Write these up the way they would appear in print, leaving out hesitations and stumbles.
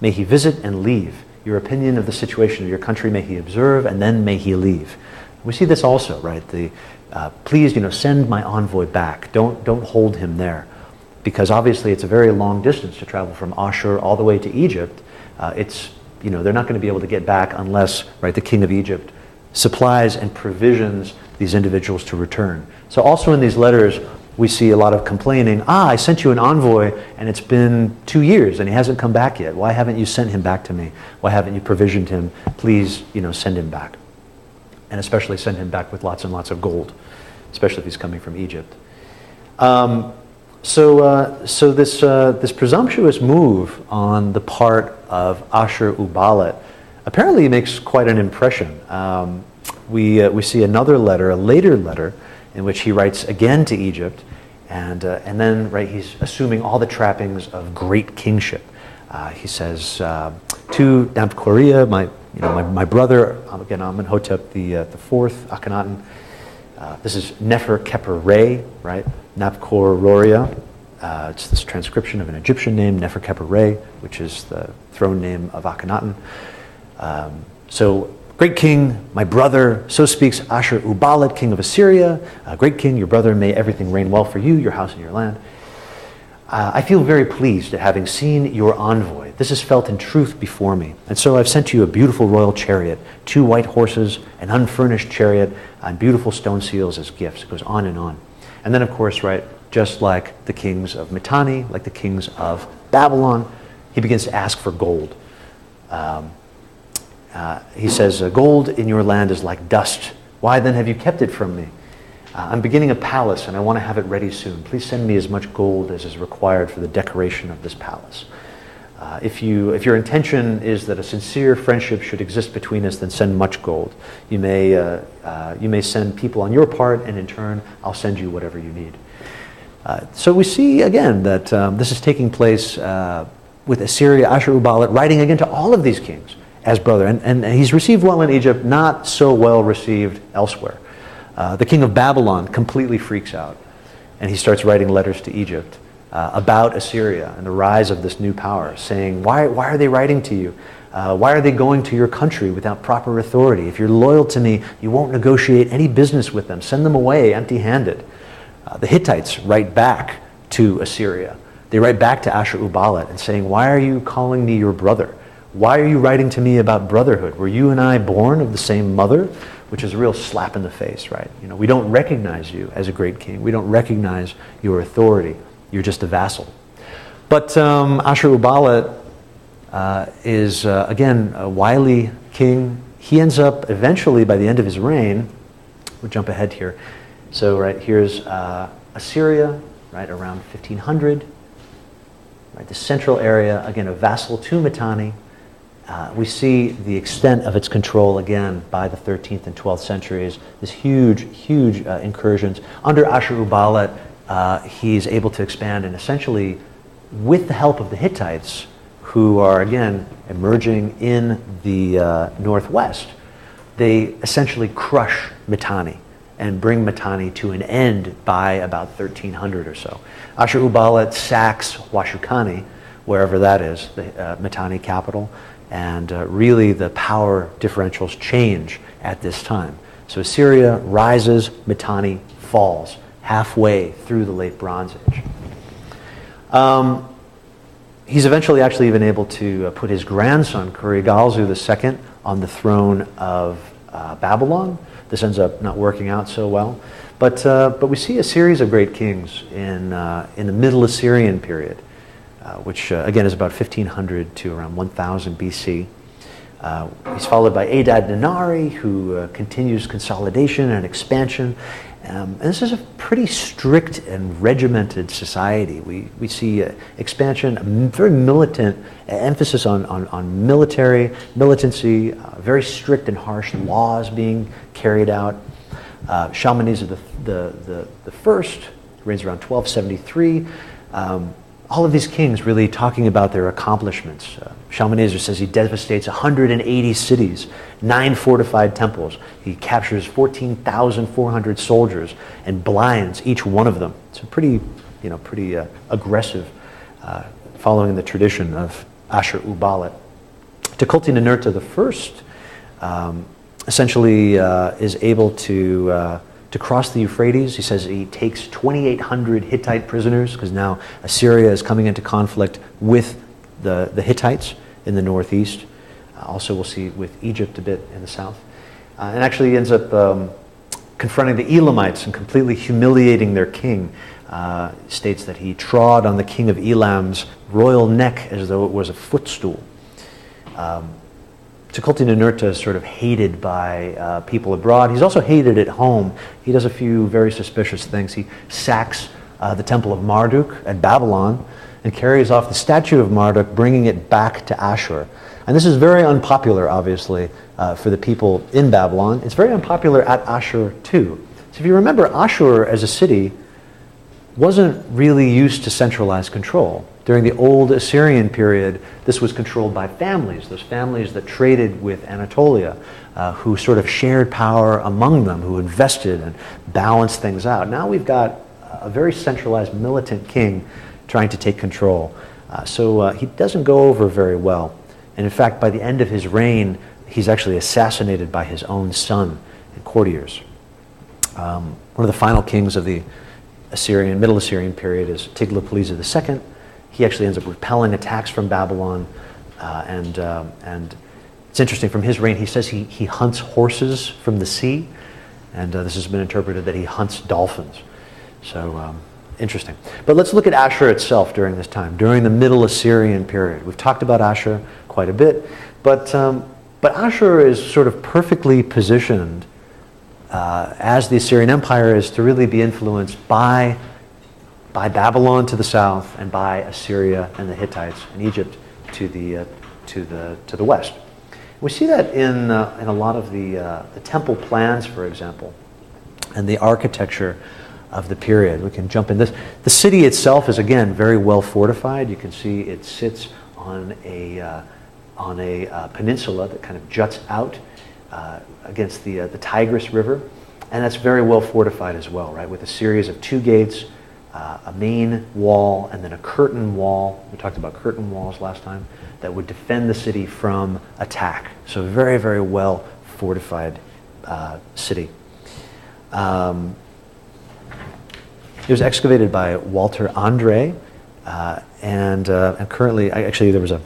May he visit and leave. Your opinion of the situation of your country may he observe, and then may he leave. We see this also, right? Please, send my envoy back. Don't hold him there, because obviously it's a very long distance to travel from Ashur all the way to Egypt. They're not going to be able to get back unless, right, the king of Egypt supplies and provisions these individuals to return. So also in these letters, we see a lot of complaining. I sent you an envoy and it's been 2 years and he hasn't come back yet. Why haven't you sent him back to me? Why haven't you provisioned him? Please, send him back. And especially send him back with lots and lots of gold, especially if he's coming from Egypt. So this presumptuous move on the part of Ashur-uballit apparently makes quite an impression. We see another letter, a later letter, in which he writes again to Egypt, and then, right, he's assuming all the trappings of great kingship. He says to Nabkoriya, my brother, again, Amenhotep the fourth, Akhenaten. This is Nefer-Keper-Re, right? Nabkor-Roria. It's this transcription of an Egyptian name, Nefer-Keper-Re, which is the throne name of Akhenaten. So, great king, my brother, so speaks Ashur-uballit, king of Assyria. Great king, your brother, may everything reign well for you, your house and your land. I feel very pleased at having seen your envoy. This is felt in truth before me. And so I've sent you a beautiful royal chariot, 2 white horses, an unfurnished chariot, and beautiful stone seals as gifts. It goes on and on. And then, of course, right, just like the kings of Mitanni, like the kings of Babylon, he begins to ask for gold. He says, gold in your land is like dust. Why then have you kept it from me? I'm beginning a palace and I want to have it ready soon. Please send me as much gold as is required for the decoration of this palace. If your intention is that a sincere friendship should exist between us, then send much gold. You may send people on your part, and in turn, I'll send you whatever you need. So we see again that this is taking place with Assyria, Ashur-uballit, writing again to all of these kings as brother. And he's received well in Egypt, not so well received elsewhere. The king of Babylon completely freaks out, and he starts writing letters to Egypt about Assyria and the rise of this new power, saying, why are they writing to you? Why are they going to your country without proper authority? If you're loyal to me, you won't negotiate any business with them. Send them away empty-handed. The Hittites write back to Assyria. They write back to Ashur-uballit and saying, why are you calling me your brother? Why are you writing to me about brotherhood? Were you and I born of the same mother? Which is a real slap in the face, right? We don't recognize you as a great king. We don't recognize your authority. You're just a vassal. But Ashur-uballit is, again, a wily king. He ends up eventually, by the end of his reign, we'll jump ahead here. So, right, here's Assyria, right, around 1500. Right, the central area, again, a vassal to Mitanni. We see the extent of its control again by the 13th and 12th centuries. This huge incursions. Under Ashur-uballit, he's able to expand, and essentially, with the help of the Hittites, who are again emerging in the northwest, they essentially crush Mitanni and bring Mitanni to an end by about 1300 or so. Ashur-uballit sacks Huashukani, wherever that is, the Mitanni capital. And really the power differentials change at this time. So Assyria rises, Mitanni falls halfway through the late Bronze Age. He's eventually actually even able to put his grandson, Kurigalzu II, on the throne of Babylon. This ends up not working out so well. But we see a series of great kings in the Middle Assyrian period. Which again is about 1500 to around 1000 BC. He's followed by Adad-Ninari, who continues consolidation and expansion. And this is a pretty strict and regimented society. We see expansion, a very militant emphasis on militancy, very strict and harsh laws being carried out. Shalmaneser the first reigns around 1273. All of these kings really talking about their accomplishments. Shalmaneser says he devastates 180 cities, 9 fortified temples. He captures 14,400 soldiers and blinds each one of them. It's a pretty aggressive, following the tradition of Ashur-uballit. Tukulti-Ninurta I essentially is able to cross the Euphrates. He says he takes 2,800 Hittite prisoners because now Assyria is coming into conflict with the Hittites in the northeast. Also we'll see with Egypt a bit in the south. And actually he ends up confronting the Elamites and completely humiliating their king. States that he trod on the king of Elam's royal neck as though it was a footstool. Tukulti-Ninurta is sort of hated by people abroad. He's also hated at home. He does a few very suspicious things. He sacks the temple of Marduk at Babylon and carries off the statue of Marduk, bringing it back to Ashur. And this is very unpopular, obviously, for the people in Babylon. It's very unpopular at Ashur, too. So if you remember, Ashur as a city wasn't really used to centralized control. During the old Assyrian period, this was controlled by families, those families that traded with Anatolia, who sort of shared power among them, who invested and balanced things out. Now we've got a very centralized militant king trying to take control. So he doesn't go over very well. And in fact, by the end of his reign, he's actually assassinated by his own son and courtiers. One of the final kings of the Middle Assyrian period is Tiglath-Pileser II. He actually ends up repelling attacks from Babylon, and it's interesting. From his reign, he says he hunts horses from the sea, and this has been interpreted that he hunts dolphins. So interesting. But let's look at Ashur itself during this time, during the Middle Assyrian period. We've talked about Ashur quite a bit, but Ashur is sort of perfectly positioned as the Assyrian Empire is to really be influenced by Babylon to the south and by Assyria and the Hittites and Egypt to the west. We see that in a lot of the temple plans, for example, and the architecture of the period. We can jump in this. The city itself is again very well fortified. You can see it sits on a peninsula that kind of juts out against the Tigris River, and that's very well fortified as well, right? With a series of 2 gates, a main wall, and then a curtain wall. We talked about curtain walls last time that would defend the city from attack. So very, very well fortified city. It was excavated by Walter Andre, and currently, actually, there was a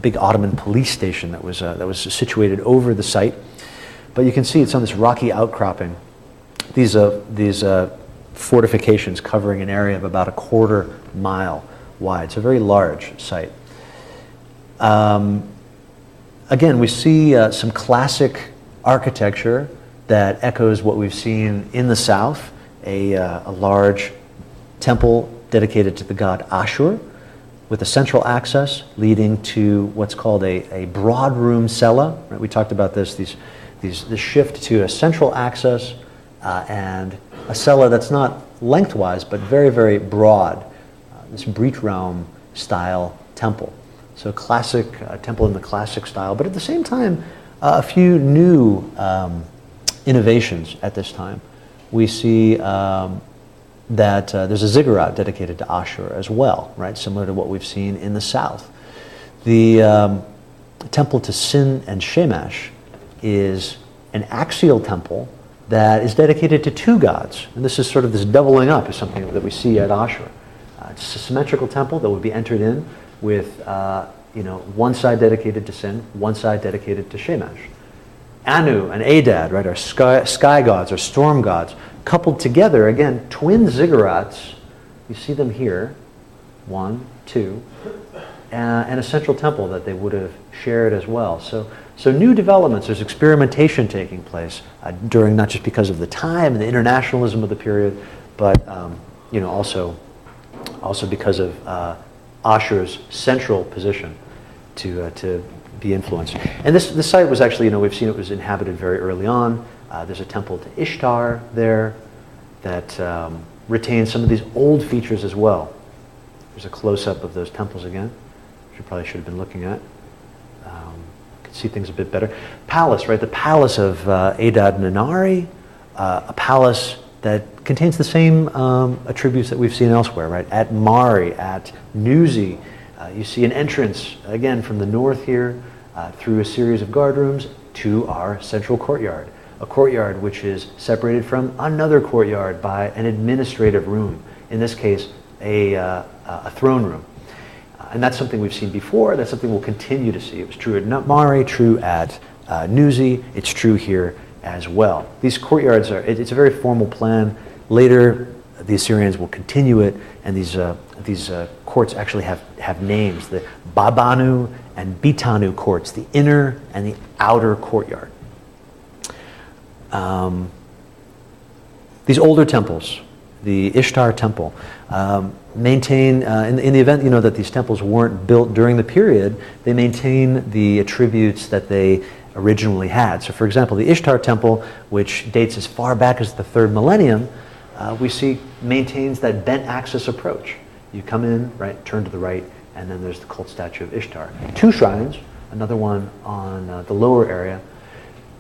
big Ottoman police station that was situated over the site. But you can see it's on this rocky outcropping. These fortifications covering an area of about a 1/4 mile wide. It's a very large site. Again, we see some classic architecture that echoes what we've seen in the south, a large temple dedicated to the god Ashur, with a central access leading to what's called a broad room cella. Right? We talked about this shift to a central access and a cella that's not lengthwise but very, very broad. This Breitraum style temple. So classic temple in the classic style, but at the same time, a few new innovations at this time. We see that there's a ziggurat dedicated to Ashur as well, right? Similar to what we've seen in the south. The temple to Sin and Shamash is an axial temple that is dedicated to 2 gods. And this is sort of this doubling up is something that we see at Ashur. It's a symmetrical temple that would be entered in with one side dedicated to Sin, one side dedicated to Shamash. Anu and Adad, right, are sky gods or storm gods, coupled together, again, twin ziggurats. You see them here, 1, 2, and a central temple that they would have shared as well. So new developments, there's experimentation taking place during, not just because of the time and the internationalism of the period, but also because of Ashur's central position to be influenced. And this site was actually, we've seen it was inhabited very early on. There's a temple to Ishtar there that retains some of these old features as well. There's a close-up of those temples again, which you probably should have been looking at. You can see things a bit better. Palace, right? The palace of Adad Ninari, a palace that contains the same attributes that we've seen elsewhere, right? At Mari, at Nuzi, You see an entrance, again, from the north here, through a series of guard rooms to our central courtyard. A courtyard which is separated from another courtyard by an administrative room. In this case, a throne room. And that's something we've seen before. That's something we'll continue to see. It was true at Mare, true at Nuzi. It's true here as well. These courtyards it's a very formal plan. Later, the Assyrians will continue it, and these courts actually have names: the Babanu and Bitanu courts, the inner and the outer courtyard. These older temples, the Ishtar temple, maintain, in the event that these temples weren't built during the period, they maintain the attributes that they originally had. So for example, the Ishtar temple, which dates as far back as the 3rd millennium, we see maintains that bent axis approach. You come in, right, turn to the right, and then there's the cult statue of Ishtar. 2 shrines, another one on the lower area.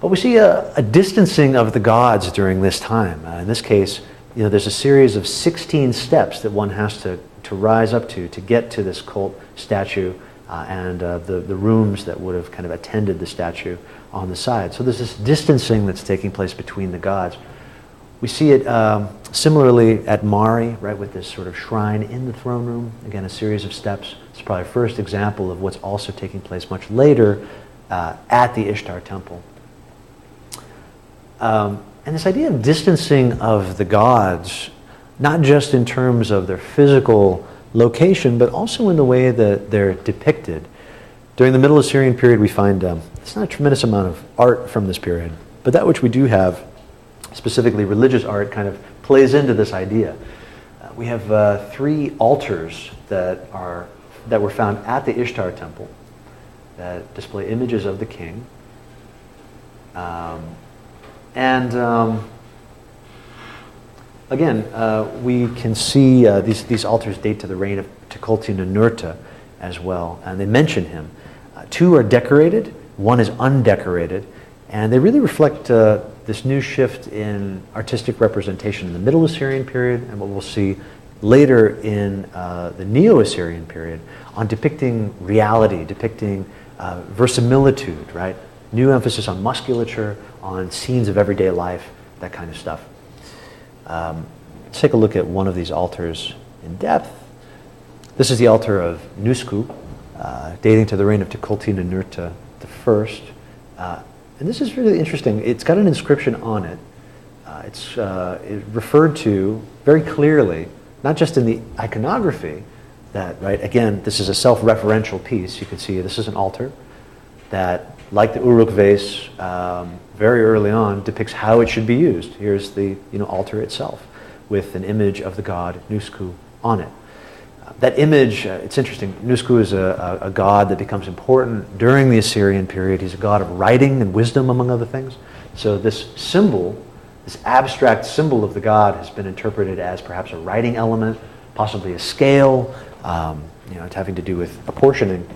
But we see a distancing of the gods during this time. In this case, there's a series of 16 steps that one has to rise up to get to this cult statue and the rooms that would have kind of attended the statue on the side. So there's this distancing that's taking place between the gods. We see it similarly at Mari, right, with this sort of shrine in the throne room. Again, a series of steps. It's probably the first example of what's also taking place much later at the Ishtar temple. And this idea of distancing of the gods, not just in terms of their physical location, but also in the way that they're depicted. During the Middle Assyrian period, we find it's not a tremendous amount of art from this period, but that which we do have, specifically religious art, kind of plays into this idea. We have 3 altars that were found at the Ishtar temple that display images of the king. Again, we can see these altars date to the reign of Tukulti-Ninurta as well, and they mention him. 2 are decorated, 1 is undecorated, and they really reflect this new shift in artistic representation in the Middle Assyrian period and what we'll see later in the Neo-Assyrian period on depicting reality, depicting verisimilitude, right? New emphasis on musculature, on scenes of everyday life, that kind of stuff. Let's take a look at one of these altars in depth. This is the altar of Nusku, dating to the reign of Tukulti-Ninurta I. And this is really interesting. It's got an inscription on it. It's referred to very clearly, not just in the iconography, that, right, again, this is a self-referential piece. You can see this is an altar that, like the Uruk vase, very early on, depicts how it should be used. Here's the altar itself with an image of the god Nusku on it. That image, it's interesting, Nusku is a god that becomes important during the Assyrian period. He's a god of writing and wisdom, among other things. So this symbol, this abstract symbol of the god, has been interpreted as perhaps a writing element, possibly a scale, it's having to do with apportioning.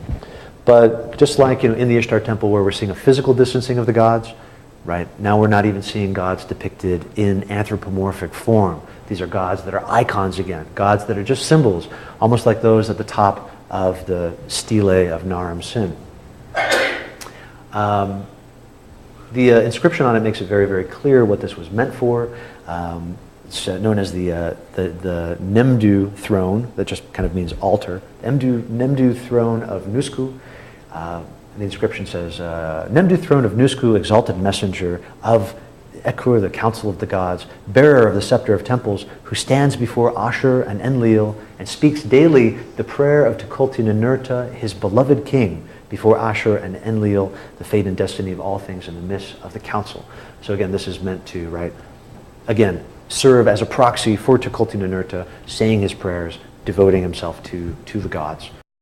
But just like in the Ishtar temple where we're seeing a physical distancing of the gods, right? Now we're not even seeing gods depicted in anthropomorphic form. These are gods that are icons again, gods that are just symbols, almost like those at the top of the stele of Naram Sin. The inscription on it makes it very, very clear what this was meant for. It's known as the Nemdu throne, that just kind of means altar. Nemdu throne of Nusku. The inscription says, Nemdu throne of Nusku, exalted messenger of Ekur, the council of the gods, bearer of the scepter of temples, who stands before Ashur and Enlil and speaks daily the prayer of Tukulti-Ninurta, his beloved king, before Ashur and Enlil, the fate and destiny of all things in the midst of the council. So again, this is meant to, right, again, serve as a proxy for Tukulti-Ninurta, saying his prayers, devoting himself to the gods